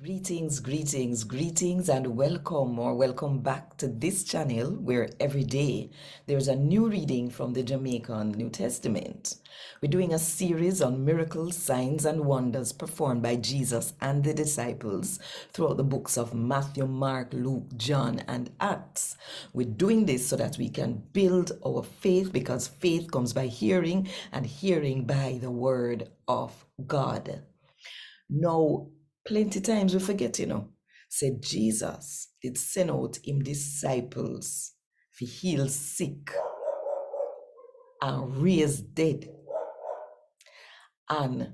Greetings, and welcome back to this channel where every day there's a new reading from the Jamaican New Testament. We're doing a series on miracles, signs, and wonders performed by Jesus and the disciples throughout the books of Matthew, Mark, Luke, John, and Acts. We're doing this so that we can build our faith, because faith comes by hearing, and hearing by the word of God. Now, plenty times we forget, said Jesus did send out him disciples to heal sick and raise dead and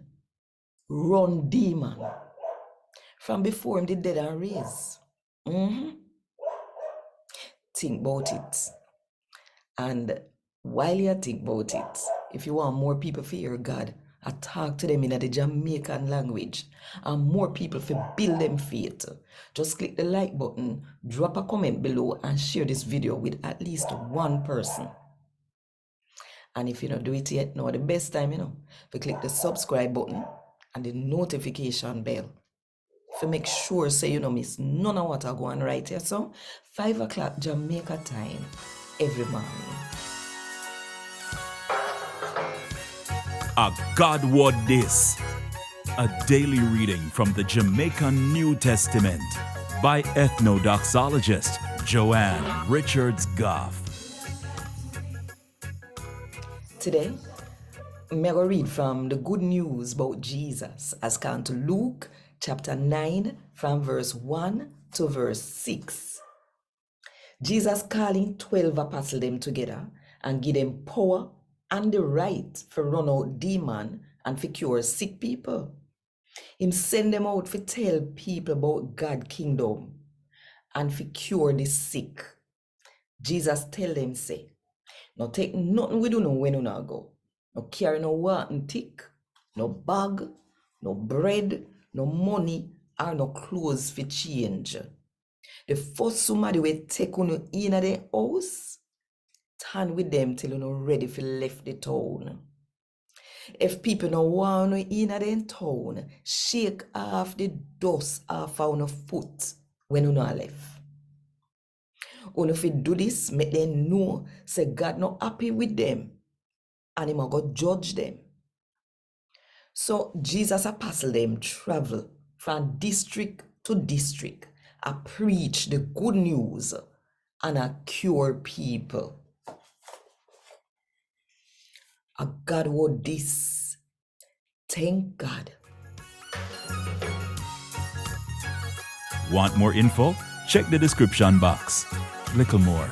run demon from before him did dead and raise. Think about it. And while you think about it, if you want more people to hear God, I talk to them in the Jamaican language, and more people to build them faith. Just click the like button, drop a comment below, and share this video with at least one person. And if you don't do it yet, now the best time, to click the subscribe button and the notification bell. To make sure so you don't miss none of what I go on right here. So 5 o'clock Jamaica time every morning. A God Word This, a daily reading from the Jamaican New Testament by Ethnodoxologist Joanne Richards Goffe. Today, I'm going to read from the good news about Jesus as come to Luke chapter 9 from verse 1 to verse 6. Jesus calling 12 apostles them together and give them power and the right for run out demon and for cure sick people. Him send them out for tell people about God's kingdom and for cure the sick. Jesus tell them say, no take nothing we do know when you not go. No carry no walking tick, no bag, no bread, no money, or no clothes for change. The first somebody will take you in the house, stand with them till you're ready for left the town. If people no want you in the town, shake off the dust off on your foot when you not left. And if you do this, make them know say God not happy with them and he might go judge them. So Jesus apostle them travel from district to district. I preach the good news and I cure people. A God Word This. Thank God. Want more info? Check the description box. Little more.